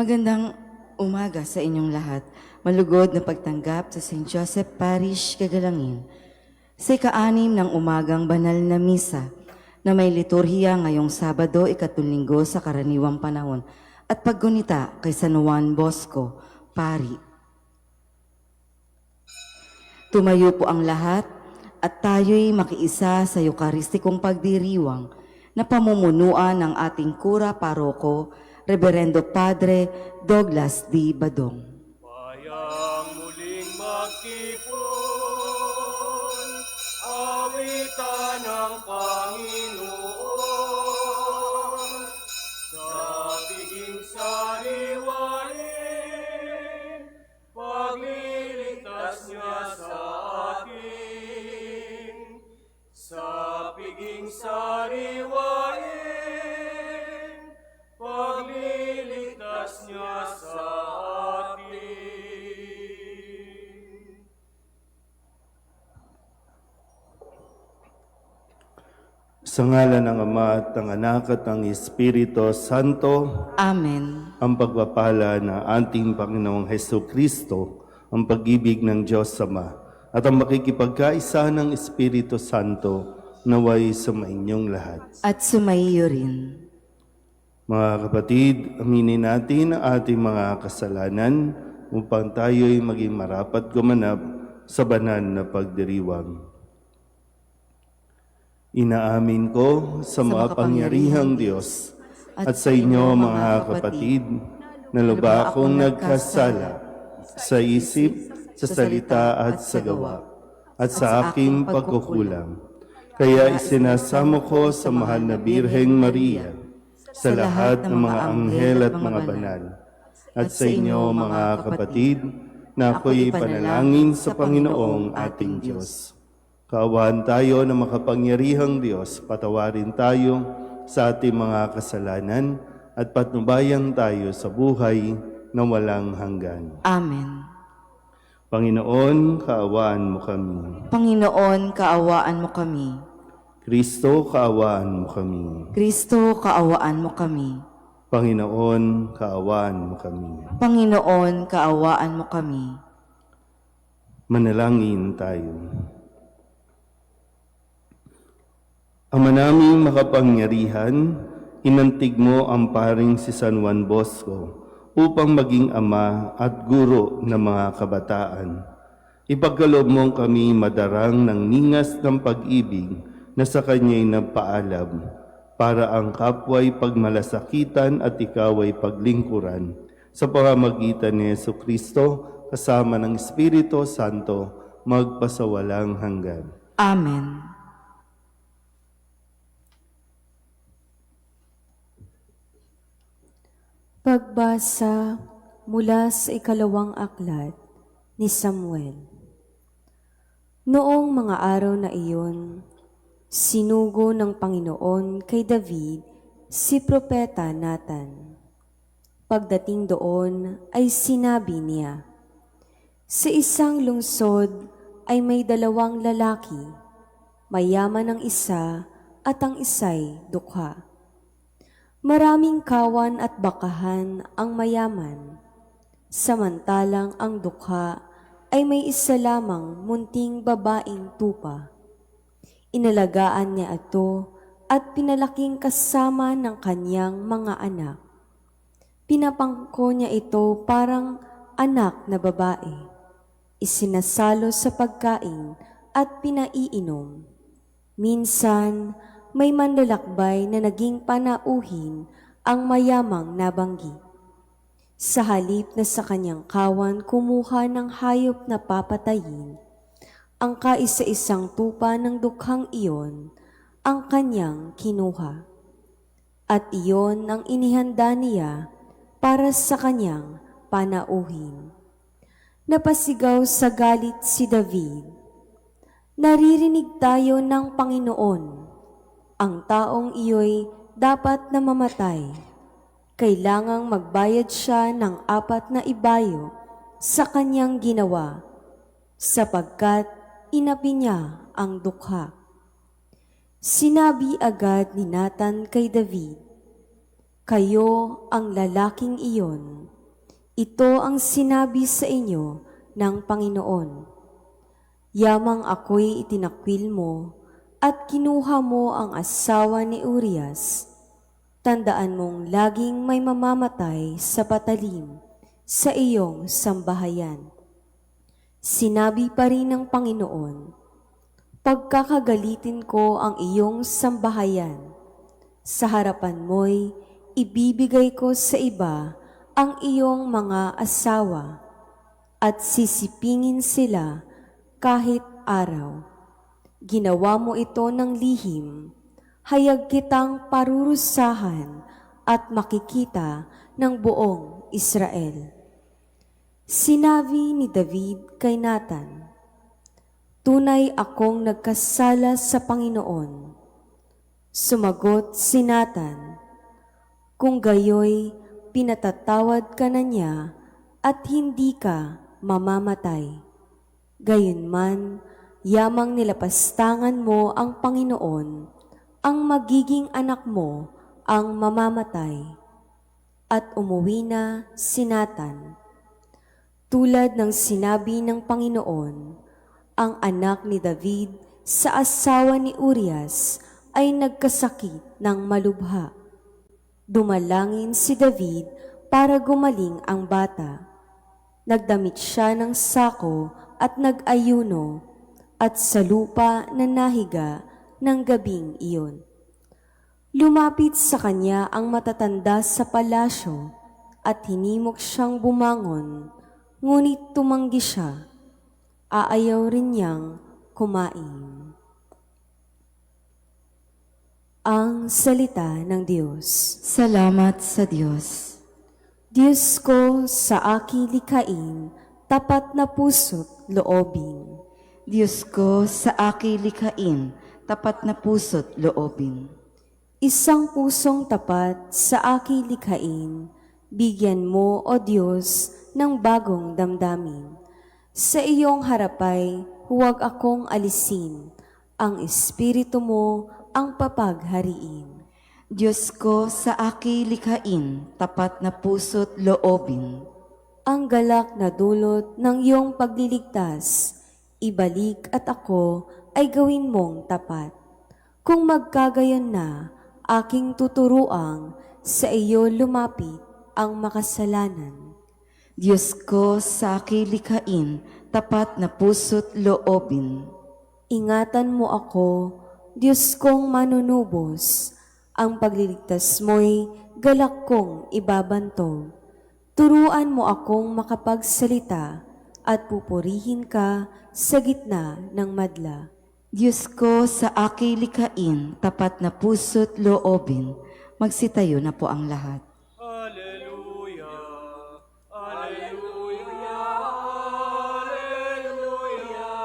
Magandang umaga sa inyong lahat. Malugod na pagtanggap sa St. Joseph Parish, Kagalangin. Sa ika-6 ng umagang banal na misa na may liturhiya ngayong Sabado, ika-7 sa karaniwang panahon at paggunita kay San Juan Bosco, Pari. Tumayo po ang lahat at tayo'y makiisa sa Eucharistikong pagdiriwang na pamumunuan ng ating Kura Paroko, Reverendo Padre Douglas D. Badong. Bayang muling magtipon, awitan ng Panginoon, sa piging sariwain, pagliligtas niya sa atin. Sa piging sariwain, pagliligtas niya sa atin. Sa ngalan ng Ama at ng Anak at ng Espiritu Santo, Amen. ang pagpapala ng ating Panginoong Hesus Kristo, ang pag-ibig ng Diyos Ama, at ang makikipagkaisa ng Espiritu Santo naway sa inyong lahat. At sumaiyo rin. Mga kapatid, aminin natin ang ating mga kasalanan upang tayo'y maging marapat gumanap sa banal na pagdiriwang. Inaamin ko sa makapangyarihang Diyos at sa inyo mga kapatid na lubha akong nagkasala sa isip, sa salita at sa gawa at sa aking pagkukulang. Kaya isinasamo ko sa mahal na Birheng Maria, sa lahat ng mga anghel at mga banal, at sa inyo mga kapatid na ako'y panalangin sa Panginoong ating Diyos. Kaawaan tayo ng makapangyarihang Diyos, patawarin tayo sa ating mga kasalanan at patnubayan tayo sa buhay na walang hanggan. Amen. Panginoon, kaawaan mo kami. Panginoon, kaawaan mo kami. Kristo, kaawaan mo kami. Kristo, kaawaan mo kami. Panginoon, kaawaan mo kami. Panginoon, kaawaan mo kami. Manalangin tayo. Ama naming makapangyarihan, inantig mo ang paring si San Juan Bosco upang maging ama at guro ng mga kabataan. Ipagkaloob mo kami madarang ng ningas ng pag-ibig na sa kanya'y nagpaalam, para ang kapwa'y pagmalasakitan at ikaw ay paglingkuran sa pamamagitan ni Jesucristo kasama ng Espiritu Santo magpasawalang hanggan. Amen. Pagbasa mula sa ikalawang aklat ni Samuel. Noong mga araw na iyon, sinugo ng Panginoon kay David si Propeta Nathan. Pagdating doon ay sinabi niya, sa isang lungsod ay may 2 lalaki, mayaman ang isa at ang isa'y dukha. Maraming kawan at bakahan ang mayaman, samantalang ang dukha ay may isa lamang munting babaeng tupa. Inalagaan niya ito at pinalaking kasama ng kanyang mga anak. Pinapangko niya ito parang anak na babae. Isinasalo sa pagkain at pinaiinom. Minsan, may manlalakbay na naging panauhin ang mayamang nabanggit. Sa halip na sa kanyang kawan kumuha ng hayop na papatayin, ang kaisa-isang tupa ng dukhang iyon ang kanyang kinuha. At iyon ang inihanda niya para sa kanyang panauhin. Napasigaw sa galit si David, naririnig tayo ng Panginoon. Ang taong iyo'y dapat na mamatay. Kailangang magbayad siya ng 4 na ibayo sa kanyang ginawa, sapagkat inapi niya ang dukha. Sinabi agad ni Nathan kay David, Kayo ang lalaking iyon. Ito ang sinabi sa inyo ng Panginoon. Yamang ako'y itinakwil mo at kinuha mo ang asawa ni Urias. Tandaan mong laging may mamamatay sa patalim sa iyong sambahayan. Sinabi pa rin ng Panginoon, pagkakagalitin ko ang iyong sambahayan. Sa harapan mo'y ibibigay ko sa iba ang iyong mga asawa at sisipingin sila kahit araw. Ginawa mo ito ng lihim, hayag kitang parurusahan at makikita ng buong Israel. Sinabi ni David kay Nathan, tunay akong nagkasala sa Panginoon. Sumagot si Nathan, kung gayoy pinatatawad ka na niya at hindi ka mamamatay. Gayunman, yamang nilapastangan mo ang Panginoon, ang magiging anak mo ang mamamatay. At umuwi na si Nathan. Tulad ng sinabi ng Panginoon, ang anak ni David sa asawa ni Urias ay nagkasakit ng malubha. Dumalangin si David para gumaling ang bata. Nagdamit siya ng sako at nag-ayuno at sa lupa na nahiga ng gabing iyon. Lumapit sa kanya ang matatanda sa palasyo at hinimok siyang bumangon, ngunit tumanggi siya. Aayaw rin niyang kumain. Ang salita ng Diyos. Salamat sa Diyos. Diyos ko, sa aking likhain, tapat na puso't loobin. Diyos ko, sa aking likhain, tapat na puso't loobin. Isang pusong tapat sa aking likhain, bigyan mo, O Diyos, ng bagong damdamin. Sa iyong harapay, huwag akong alisin, ang Espiritu mo ang papaghariin. Diyos ko, sa aking likhain, tapat na puso't loobin. Ang galak na dulot ng iyong pagliligtas, ibalik at ako ay gawin mong tapat. Kung magkagayon na, aking tuturuang sa iyo lumapit ang makasalanan. Diyos ko, sa aking likhain, tapat na puso't loobin. Ingatan mo ako, Diyos kong manunubos, ang pagliligtas mo'y galak kong ibabantog. Turuan mo akong makapagsalita at pupurihin ka sa gitna ng madla. Diyos ko, sa aking likhain, tapat na puso't loobin. Magsitayo na po ang lahat. Alleluia, Alleluia, Alleluia,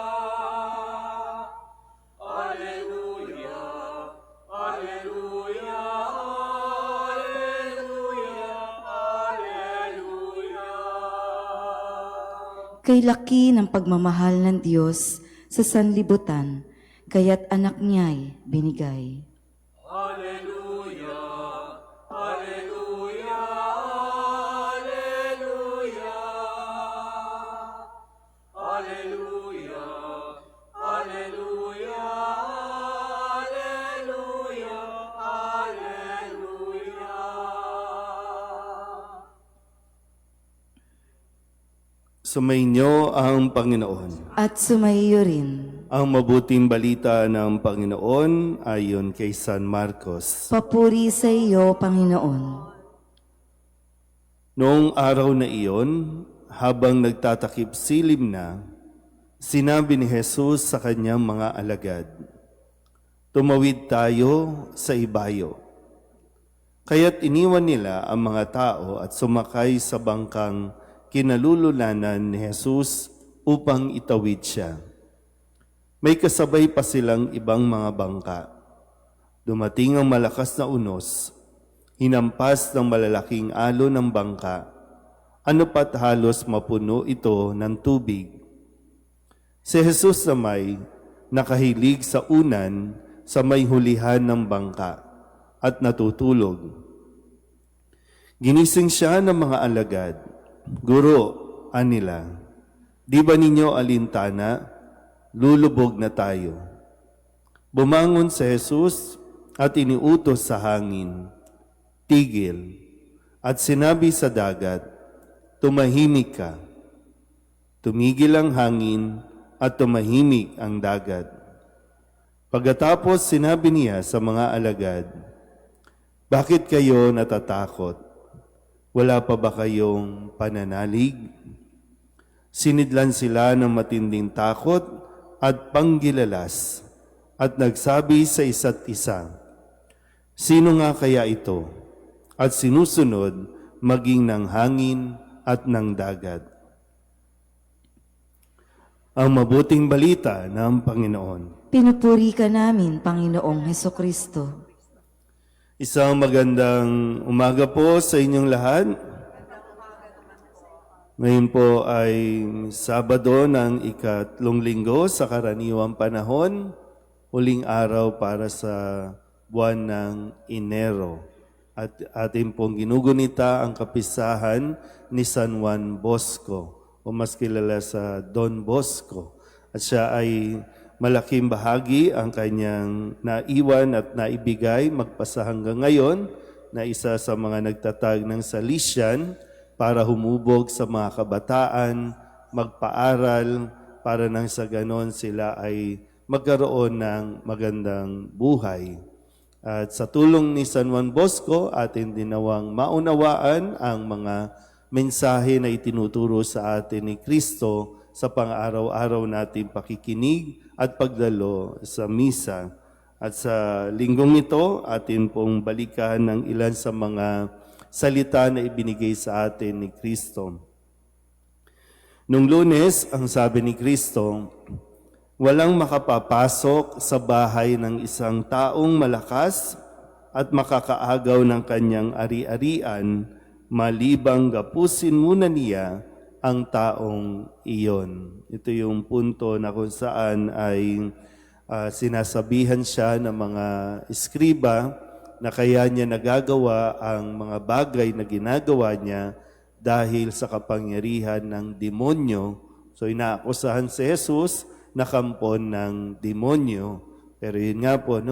Alleluia, Alleluia, Alleluia, Alleluia. Kay laki ng pagmamahal ng Diyos sa sanlibutan, kaya't anak niya'y binigay. Alleluia, Alleluia, Alleluia, Alleluia, Alleluia, Alleluia, Alleluia. Sumainyo ang Panginoon. At sumaiyo rin. Ang mabuting balita ng Panginoon ayon kay San Marcos. Papuri sa iyo, Panginoon. Noong araw na iyon, habang nagtatakip silim na, sinabi ni Jesus sa kanyang mga alagad, tumawid tayo sa ibayo. Kaya't iniwan nila ang mga tao at sumakay sa bangkang kinalululanan ni Jesus upang itawid siya. May kasabay pa silang ibang mga bangka. Dumating ang malakas na unos, hinampas ng malalaking alon ng bangka, ano pat halos mapuno ito ng tubig. Si Jesus naman nakahilig sa unan sa may hulihan ng bangka at natutulog. Ginising siya ng mga alagad. Guro, anila, di ba ninyo alintana? Lulubog na tayo. Bumangon si Jesus at iniutos sa hangin, tigil, at sinabi sa dagat, tumahimik ka. Tumigil ang hangin at tumahimik ang dagat. Pagkatapos sinabi niya sa mga alagad, bakit kayo natatakot? Wala pa ba kayong pananalig? Sinidlan sila ng matinding takot at panggilalas at nagsabi sa isa't isa, sino nga kaya ito? At sinusunod maging ng hangin at ng dagat. Ang mabuting balita ng Panginoon. Pinupuri ka namin, Panginoong Hesukristo. Isang magandang umaga po sa inyong lahat. Ngayon po ay Sabado ng ikatlong linggo sa karaniwang panahon, huling araw para sa buwan ng Enero. At ating pong ginugunita ang kapisahan ni San Juan Bosco o mas kilala sa Don Bosco. At siya ay malaking bahagi ang kanyang naiwan at naibigay magpasa hanggang ngayon na isa sa mga nagtatag ng Salesian para humubog sa mga kabataan, magpaaral para nang sa ganon sila ay magkaroon ng magandang buhay. At sa tulong ni San Juan Bosco, atin dinawang maunawaan ang mga mensahe na itinuturo sa atin ni Kristo sa pang-araw-araw nating pakikinig at pagdalo sa misa. At sa linggong ito, atin pong balikan ng ilan sa mga salita na ibinigay sa atin ni Kristo. Nung Lunes, ang sabi ni Kristo, walang makapapasok sa bahay ng isang taong malakas at makakaagaw ng kanyang ari-arian, malibang gapusin muna niya ang taong iyon. Ito yung punto na kung saan ay sinasabihan siya ng mga eskriba na kaya niya nagagawa ang mga bagay na ginagawa niya dahil sa kapangyarihan ng demonyo. So inaakusahan si Jesus na kampon ng demonyo. Pero yun nga po,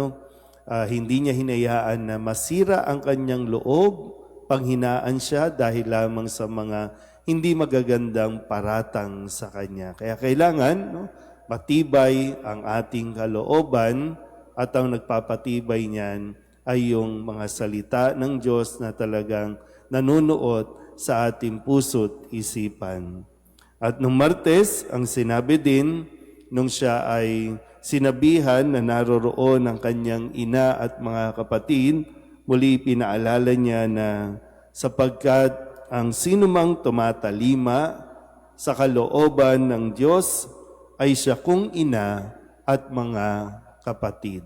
hindi niya hinayaan na masira ang kanyang loob, panghinaan siya dahil lamang sa mga hindi magagandang paratang sa kanya. Kaya kailangan matibay ang ating kalooban at ang nagpapatibay niyan ay yung mga salita ng Diyos na talagang nanunuot sa ating puso't isipan. At nung Martes, ang sinabi din, nung siya ay sinabihan na naroroon ang kanyang ina at mga kapatid, muli pinaalala niya na sapagkat ang sinumang tumatalima sa kalooban ng Diyos ay siya kong ina at mga kapatid.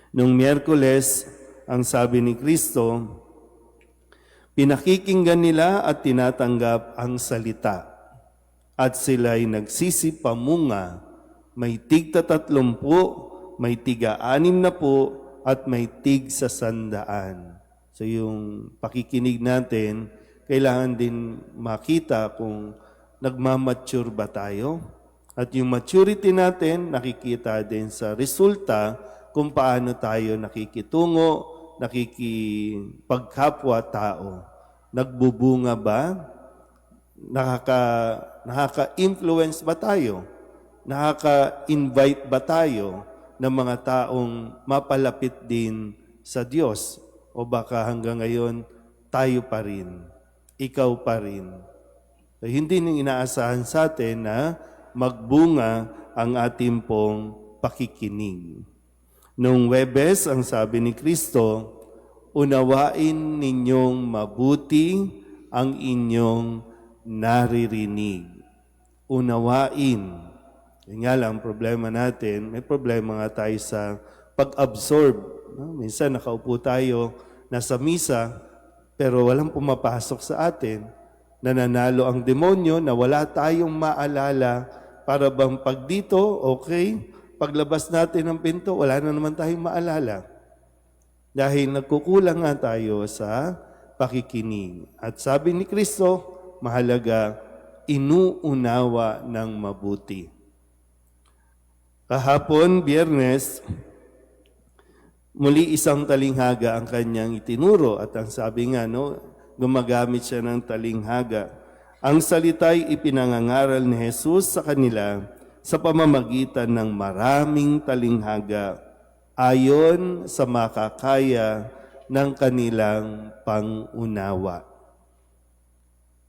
Nung Miyerkules, ang sabi ni Kristo, pinakikinggan nila at tinatanggap ang salita at sila'y nagsisipamunga, may tig-30, may tig-60 at may tig-100. So yung pakikinig natin, kailangan din makita kung nagmamature ba tayo. At yung maturity natin, nakikita din sa resulta kung paano tayo nakikitungo, nakikipagkapwa-tao. Nagbubunga ba? Nakaka-influence ba tayo? Nakaka-invite ba tayo ng mga taong mapalapit din sa Diyos? O baka hanggang ngayon, tayo pa rin, ikaw pa rin. So, hindi nang inaasahan sa atin na magbunga ang ating pong pakikinig. Nung Huwebes, ang sabi ni Kristo, unawain ninyong mabuti ang inyong naririnig. Unawain. Yun nga lang, problema natin, may problema nga tayo sa pag-absorb. Minsan nakaupo tayo, nasa misa, pero walang pumapasok sa atin. Nananalo ang demonyo na wala tayong maalala para bang pag dito, okay, paglabas natin ng pinto, wala na naman tayong maalala. Dahil nagkukulang nga tayo sa pakikinig. At sabi ni Kristo, mahalaga, inuunawa ng mabuti. Kahapon, Biyernes, muli isang talinghaga ang kanyang itinuro at ang sabi nga, gumagamit siya ng talinghaga. Ang salita'y ipinangangaral ni Jesus sa kanila sa pamamagitan ng maraming talinghaga ayon sa makakaya ng kanilang pangunawa.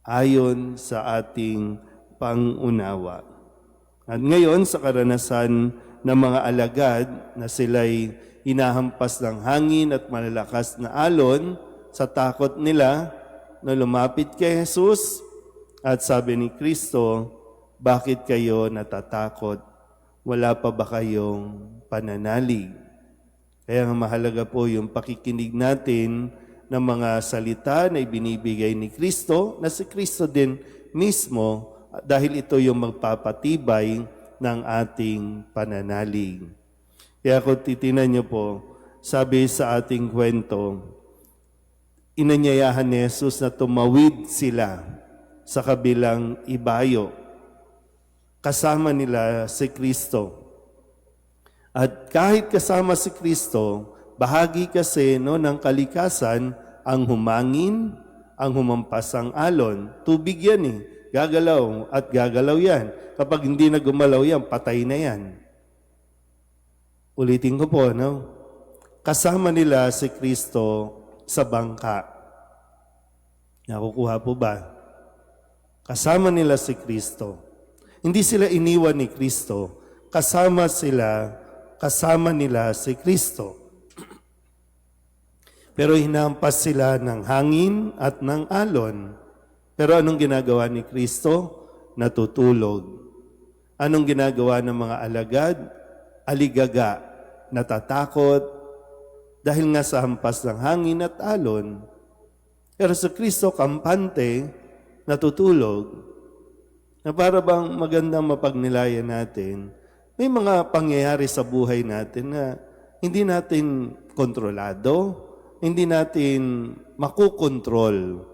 Ayon sa ating pangunawa. At ngayon, sa karanasan ng mga alagad na sila'y hinahampas ng hangin at malalakas na alon, sa takot nila na lumapit kay Jesus at sabi ni Kristo, bakit kayo natatakot? Wala pa ba kayong pananalig? Kaya mahalaga po yung pakikinig natin ng mga salita na ibinibigay ni Kristo, na si Kristo din mismo, dahil ito yung magpapatibay ng ating pananalig. Kaya kung titinan niyo po, sabi sa ating kwento, inanyayahan ni Jesus na tumawid sila sa kabilang ibayo. Kasama nila si Kristo. At kahit kasama si Kristo, bahagi kasi ng kalikasan ang humangin, ang humampas ang alon. Tubig yan gagalaw at gagalaw yan. Kapag hindi na gumalaw yan, patay na yan. Ulitin ko po, kasama nila si Kristo sa bangka. Nakukuha po ba? Kasama nila si Kristo. Hindi sila iniwan ni Kristo. Kasama nila si Kristo. Pero hinampas sila ng hangin at ng alon. Pero anong ginagawa ni Kristo? Natutulog. Anong ginagawa ng mga alagad? Aligaga, natatakot, dahil nga sa hampas ng hangin at alon. Pero sa Kristo, kampante, natutulog. Na para bang magandang mapagnilayan natin, may mga pangyayari sa buhay natin na hindi natin kontrolado, hindi natin makukontrol.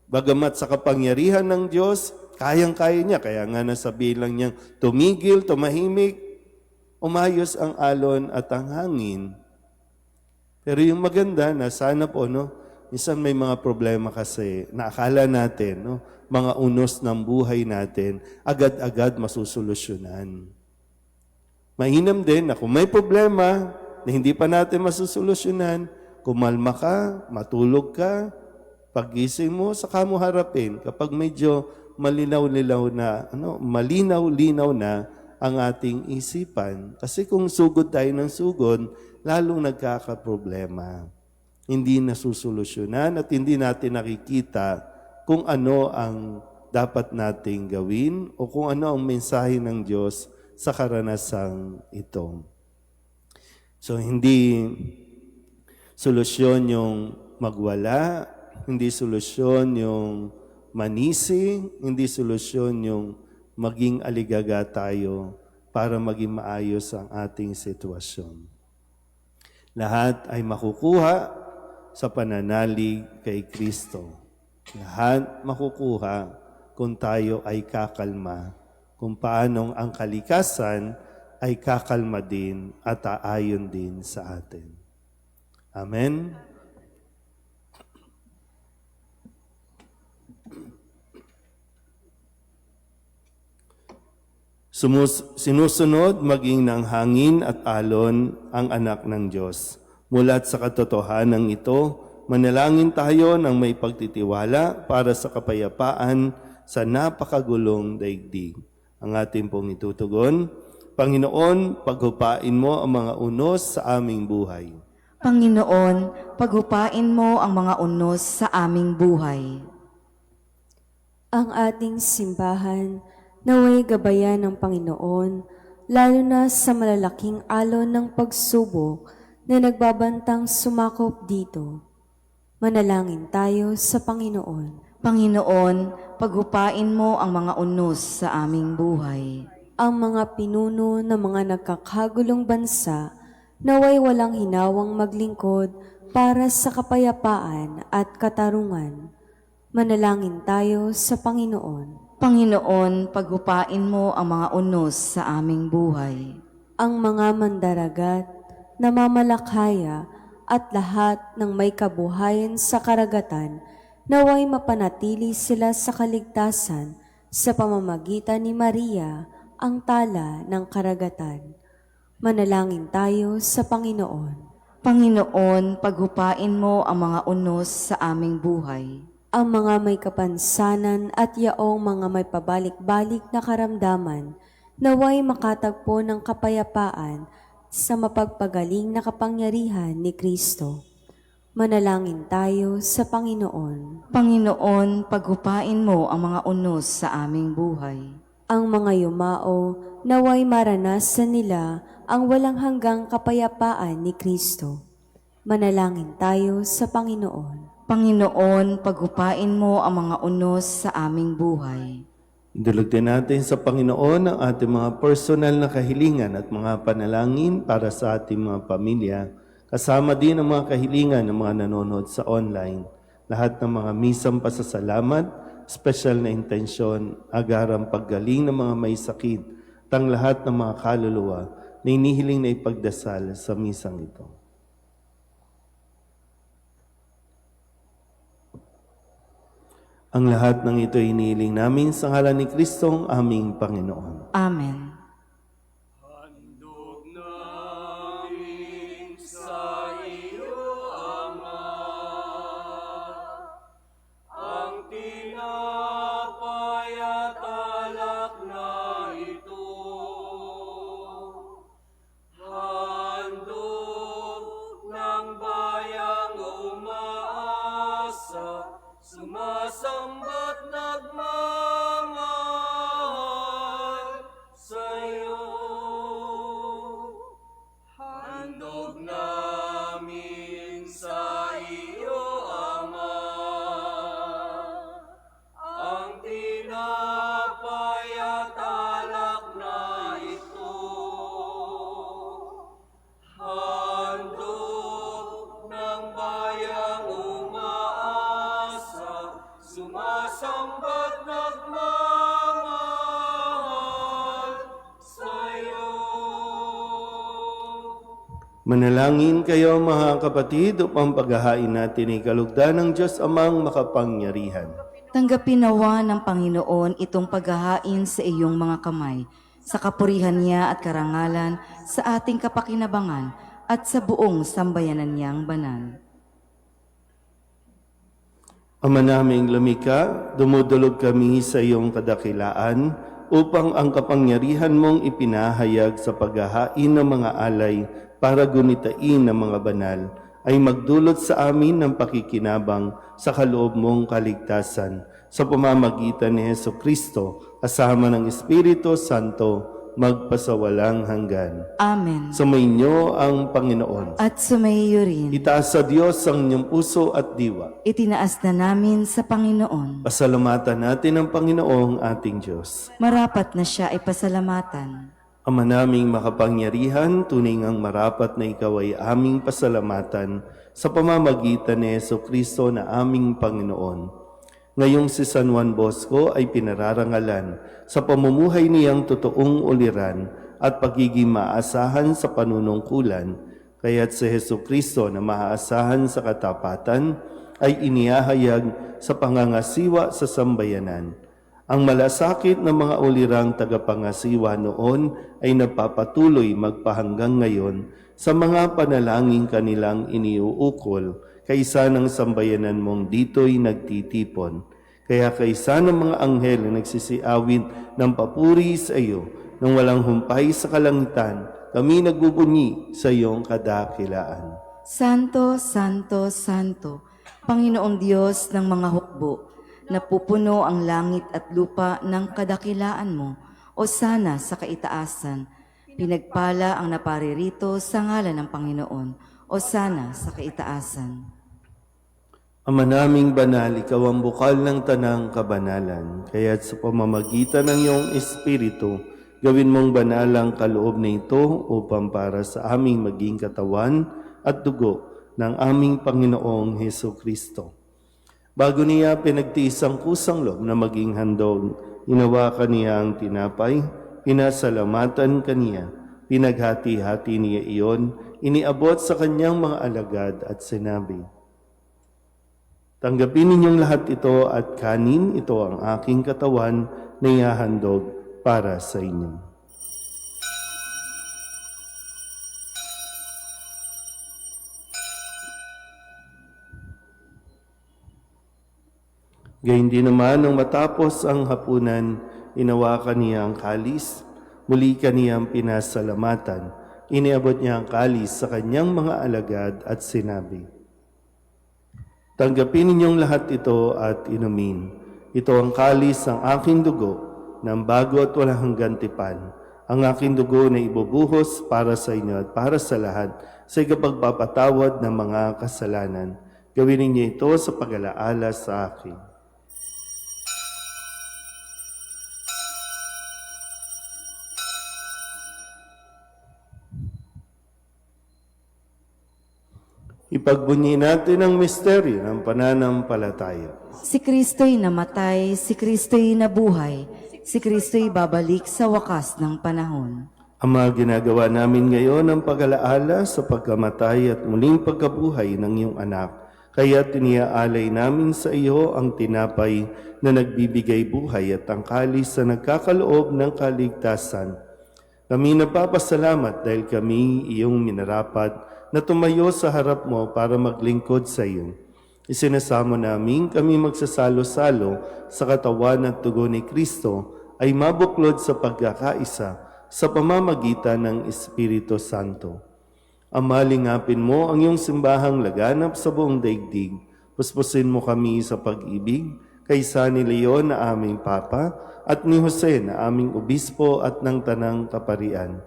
Bagamat sa kapangyarihan ng Diyos, kayang-kaya niya. Kaya nga nasabihin lang niyang tumigil, tumahimik, umayos ang alon at ang hangin. Pero yung maganda na sana po, minsan may mga problema kasi na akala natin, mga unos ng buhay natin, agad-agad masusolusyonan. Mainam din na kung may problema na hindi pa natin masusolusyonan, kumalma ka, matulog ka, paggising mo, saka mo harapin. Kapag medyo malinaw-linaw na ang ating isipan. Kasi kung sugod tayo ng sugod, lalong nagkakaproblema. Hindi nasusolusyonan at hindi natin nakikita kung ano ang dapat nating gawin o kung ano ang mensahe ng Diyos sa karanasang ito. So, hindi solusyon yung magwala, hindi solusyon yung manisi, hindi solusyon yung maging aligaga tayo para maging maayos ang ating sitwasyon. Lahat ay makukuha sa pananalig kay Kristo. Lahat makukuha kung tayo ay kakalma, kung paanong ang kalikasan ay kakalma din at aayon din sa atin. Amen? Sinusunod maging ng hangin at alon ang anak ng Diyos. Mulat sa katotohanan ito, manalangin tayo ng may pagtitiwala para sa kapayapaan sa napakagulong daigdig. Ang ating pong itutugon, Panginoon, paghupain mo ang mga unos sa aming buhay. Panginoon, paghupain mo ang mga unos sa aming buhay. Ang ating simbahan, naway gabayan ng Panginoon, lalo na sa malalaking alon ng pagsubok na nagbabantang sumakop dito. Manalangin tayo sa Panginoon. Panginoon, paghupain mo ang mga unos sa aming buhay. Ang mga pinuno ng mga nagkakagulong bansa, naway walang hinawang maglingkod para sa kapayapaan at katarungan. Manalangin tayo sa Panginoon. Panginoon, paghupain mo ang mga unos sa aming buhay. Ang mga mandaragat, namamalakaya at lahat ng may kabuhayan sa karagatan, naway mapanatili sila sa kaligtasan sa pamamagitan ni Maria, ang tala ng karagatan. Manalangin tayo sa Panginoon. Panginoon, paghupain mo ang mga unos sa aming buhay. Ang mga may kapansanan at yaong mga may pabalik-balik na karamdaman, naway makatagpo ng kapayapaan sa mapagpagaling na kapangyarihan ni Kristo. Manalangin tayo sa Panginoon. Panginoon, paghupain mo ang mga unos sa aming buhay. Ang mga yumao, naway maranasan nila ang walang hanggang kapayapaan ni Kristo. Manalangin tayo sa Panginoon. Panginoon, paghupain mo ang mga unos sa aming buhay. Idulog din natin sa Panginoon ang ating mga personal na kahilingan at mga panalangin para sa ating mga pamilya, kasama din ang mga kahilingan ng mga nanonood sa online. Lahat ng mga misang pasasalamat, special na intensyon, agarang paggaling ng mga may sakit, at ang lahat ng mga kaluluwa na inihiling na ipagdasal sa misang ito. Ang lahat ng ito inihiling namin sa ngalan ni Kristong aming Panginoon. Amen. Handog namin sa iyo, Ama, ang tinapay at alak na ito. Handog ng bayang umaasa, sumasamba't nagmamahal sa'yo. Handog namin sa iyo, Ama, ang tinapay at alak na ito. Handog ng bayang umaasa, sumasamba't nagmamahal sa'yo. Manalangin kayo mga kapatid upang paghahain natin ay kalugdan ng Diyos Amang makapangyarihan. Tanggapin nawa ng Panginoon itong paghahain sa iyong mga kamay, sa kapurihan niya at karangalan, sa ating kapakinabangan, at sa buong sambayanan niyang banal. Ama naming lumikha, dumudulog kami sa iyong kadakilaan upang ang kapangyarihan mong ipinahayag sa paghahain ng mga alay para gunitain ng mga banal ay magdulot sa amin ng pakikinabang sa kaloob mong kaligtasan sa pamamagitan ni Hesukristo kasama ng Espiritu Santo magpasawalang hanggan. Amen. Sumainyo ang Panginoon. At sumaiyo rin. Itaas sa Diyos ang inyong puso at diwa. Itinaas na namin sa Panginoon. Pasalamatan natin ang Panginoong ating Diyos. Marapat na siya ay pasalamatan. Ama naming makapangyarihan, tunay ngang marapat na ikaw ay aming pasalamatan sa pamamagitan ni Hesukristo na aming Panginoon. Ngayong si San Juan Bosco ay pinararangalan sa pamumuhay niyang totoong uliran at pagiging maasahan sa panunungkulan, kaya't si Hesukristo na maaasahan sa katapatan ay inihahayag sa pangangasiwa sa sambayanan. Ang malasakit ng mga ulirang tagapangasiwa noon ay napapatuloy magpahanggang ngayon sa mga panalangin kanilang iniuukol kaysa ng sambayanan mong dito'y nagtitipon. Kaya kaysa ng mga anghel na nagsisiawit ng papuri sa iyo nang walang humpay sa kalangitan, kami nagbubunyi sa iyong kadakilaan. Santo, Santo, Santo, Panginoong Diyos ng mga hukbo, napupuno ang langit at lupa ng kadakilaan mo, o sana sa kaitaasan. Pinagpala ang naparirito sa ngalan ng Panginoon, o sana sa kaitaasan. Ama naming banal, ikaw ang bukal ng tanang kabanalan, kaya't sa pamamagitan ng iyong Espiritu, gawin mong banal ang kaloob na ito upang para sa aming maging katawan at dugo ng aming Panginoong Heso Kristo. Bago niya pinagtiis ang kusang loob na maging handog, hinawakan niya ang tinapay, pinasalamatan kaniya, pinaghati-hati niya iyon, iniabot sa kanyang mga alagad at sinabi, "Tanggapin ninyong lahat ito at kanin, ito ang aking katawan na ihahandog para sa inyo." Gayun din naman, nang matapos ang hapunan, inawakan niya ang kalis, muli kaniyang pinasalamatan, iniabot niya ang kalis sa kanyang mga alagad at sinabi, "Tanggapin ninyong lahat ito at inumin. Ito ang kalis ng aking dugo, ng bago at walang hanggang tipan. Ang aking dugo na ibubuhos para sa inyo at para sa lahat sa ikapagpapatawad ng mga kasalanan. Gawin ninyo ito sa pag-alaala sa akin." Ipagbunyi natin ang misteryo ng pananampalataya. Si Kristo'y namatay, si Kristo'y nabuhay, si Kristo'y babalik sa wakas ng panahon. Ama, ginagawa namin ngayon ang pag-alaala sa pagkamatay at muling pagkabuhay ng iyong anak. Kaya tiniaalay namin sa iyo ang tinapay na nagbibigay buhay at ang kalis na nagkakaloob ng kaligtasan. Kami napapasalamat dahil kami iyong minarapat na tumayo sa harap mo para maglingkod sa iyo. Isinasamo namin kami magsasalo-salo sa katawan at dugo ni Kristo ay mabuklod sa pagkakaisa sa pamamagitan ng Espiritu Santo. Ama, lingapin mo ang iyong simbahang laganap sa buong daigdig. Puspusin mo kami sa pag-ibig kaysa ni Leon na aming Papa at ni Jose na aming Obispo at ng Tanang Kaparian.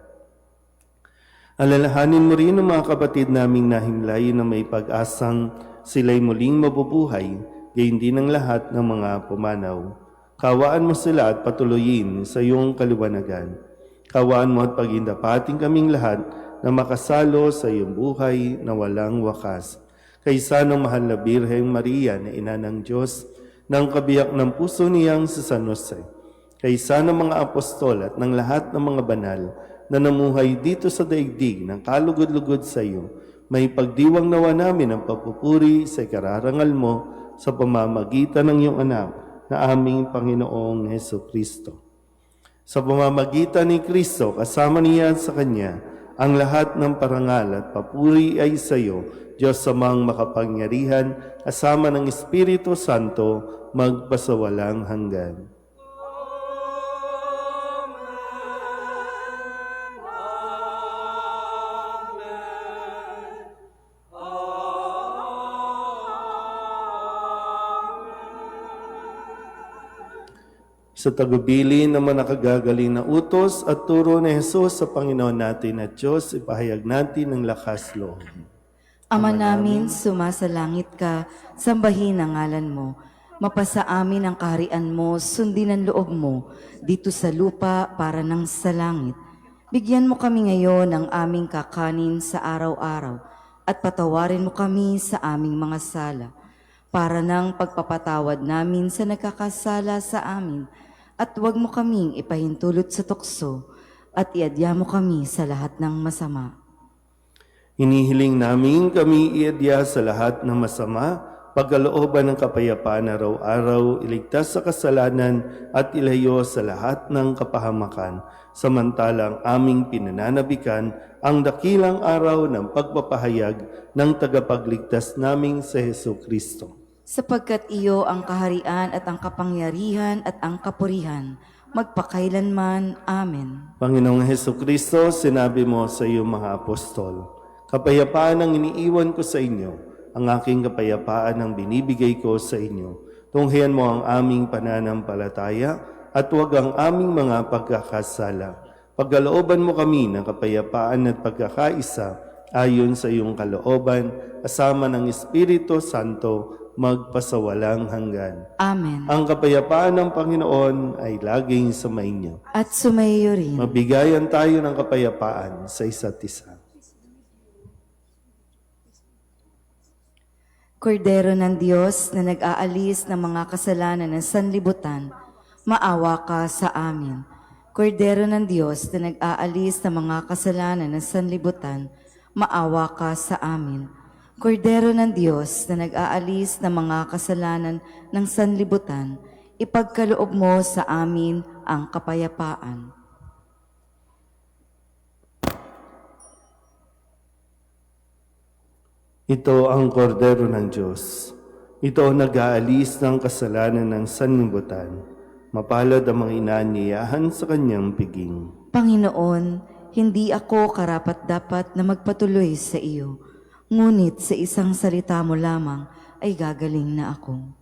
Alalahanin mo rin ang mga kapatid naming nahimlay na may pag-asang sila'y muling mabubuhay, gayon din ang lahat ng mga pumanaw. Kawaan mo sila at patuloyin sa iyong kaliwanagan. Kawaan mo at pagindapating kaming lahat na makasalo sa iyong buhay na walang wakas. Kaysa ng mahal na Birheng Maria na ina ng Diyos, ng kabiyak ng puso niyang si San Jose, kaysa ng mga apostol at ng lahat ng mga banal na namuhay dito sa daigdig ng kalugod-lugod sa iyo, may pagdiwang nawa namin ang papupuri sa ikararangal mo sa pamamagitan ng iyong anak na aming Panginoong Heso Kristo. Sa pamamagitan ni Kristo, kasama niya sa Kanya, ang lahat ng parangal at papuri ay sa iyo, Diyos amang makapangyarihan, kasama ng Espiritu Santo, magpasawalang hanggan. Sa tagubilin naman nakagagaling na utos at turo ni Jesus sa Panginoon natin at Diyos, ipahayag natin ng lakas loob. Ama namin, sumasalangit ka, sambahin ang ngalan mo. Mapasa amin ang kaharian mo, sundin ang loob mo, dito sa lupa para nang sa langit. Bigyan mo kami ngayon ng aming kakanin sa araw-araw, at patawarin mo kami sa aming mga sala, para nang pagpapatawad namin sa nagkakasala sa amin, at huwag mo kaming ipahintulot sa tukso, at iadya mo kami sa lahat ng masama. Hinihiling namin kami iadya sa lahat ng masama, pagkalooban ng kapayapaan araw-araw, iligtas sa kasalanan at ilayo sa lahat ng kapahamakan, samantalang aming pinananabikan ang dakilang araw ng pagpapahayag ng tagapagligtas naming sa Heso Kristo. Sapagkat iyo ang kaharian at ang kapangyarihan at ang kapurihan, magpakailanman. Amen. Panginoong Heso Kristo, sinabi mo sa iyong mga apostol, "Kapayapaan ang iniiwan ko sa inyo, ang aking kapayapaan ang binibigay ko sa inyo. Tunghayan mo ang aming pananampalataya at huwag ang aming mga pagkakasala. Pagkalooban mo kami ng kapayapaan at pagkakaisa ayon sa iyong kalooban, kasama ng Espiritu Santo, magpasawalang hanggan." Amen. Ang kapayapaan ng Panginoon ay laging sumainyo. At sumaiyo rin. Mabigayan tayo ng kapayapaan sa isa't isa. Kordero ng Diyos na nag-aalis ng mga kasalanan ng sanlibutan, maawa ka sa amin. Kordero ng Diyos na nag-aalis ng mga kasalanan ng sanlibutan, maawa ka sa amin. Kordero ng Diyos na nag-aalis ng mga kasalanan ng sanlibutan, ipagkaloob mo sa amin ang kapayapaan. Ito ang kordero ng Diyos. Ito ang nag-aalis ng kasalanan ng sanlibutan. Mapalad ang mga inaanyayahan sa kanyang piging. Panginoon, hindi ako karapat-dapat na magpatuloy sa iyo, ngunit sa isang salita mo lamang ay gagaling na ako.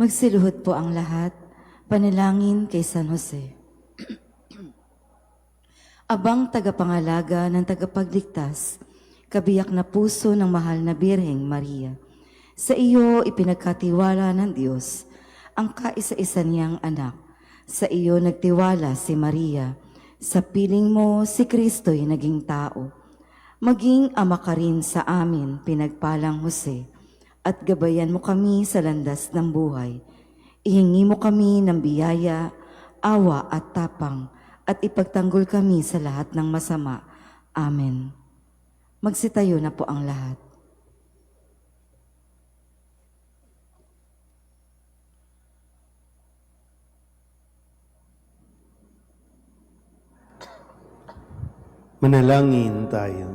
Magsiluhod po ang lahat, panalangin kay San Jose. Abang tagapangalaga ng tagapagligtas, kabiyak na puso ng mahal na Birheng Maria, sa iyo ipinagkatiwala ng Diyos ang kaisa-isa niyang anak. Sa iyo nagtiwala si Maria, sa piling mo si Kristo'y naging tao. Maging ama ka rin sa amin, pinagpalang Jose, at gabayan mo kami sa landas ng buhay. Ihingi mo kami ng biyaya, awa at tapang, at ipagtanggol kami sa lahat ng masama. Amen. Magsitayo na po ang lahat. Manalangin tayo.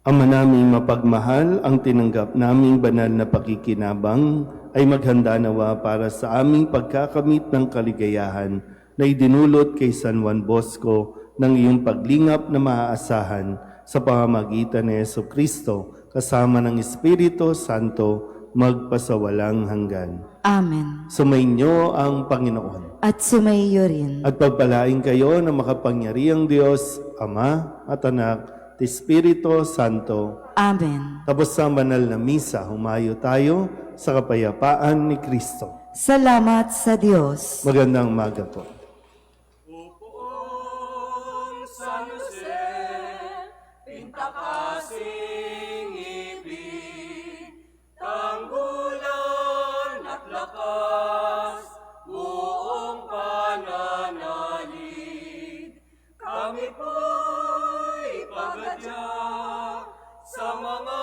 Ama naming mapagmahal, ang tinanggap naming banal na pakikinabang ay maghanda nawa para sa aming pagkakamit ng kaligayahan na idinulot kay San Juan Bosco ng iyong paglingap na maaasahan sa pamamagitan ni Jesucristo kasama ng Espiritu Santo magpasawalang hanggan. Amen. Sumainyo ang Panginoon. At sumaiyo rin. At pagpalain kayo ng makapangyarihang Diyos, Ama at Anak, at Espiritu Santo. Amen. Tapos sa banal na misa, humayo tayo sa kapayapaan ni Kristo. Salamat sa Diyos. Magandang umaga po. Poong San Jose, pintakasing ibig, tanggulan at lakas, buong pananalig. Kami po'y pagadya sa mga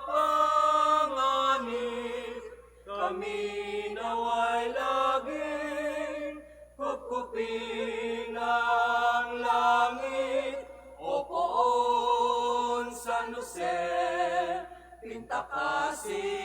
panganib, kami naway laging kupkupin ang langit. O Poon San Jose, pintakasing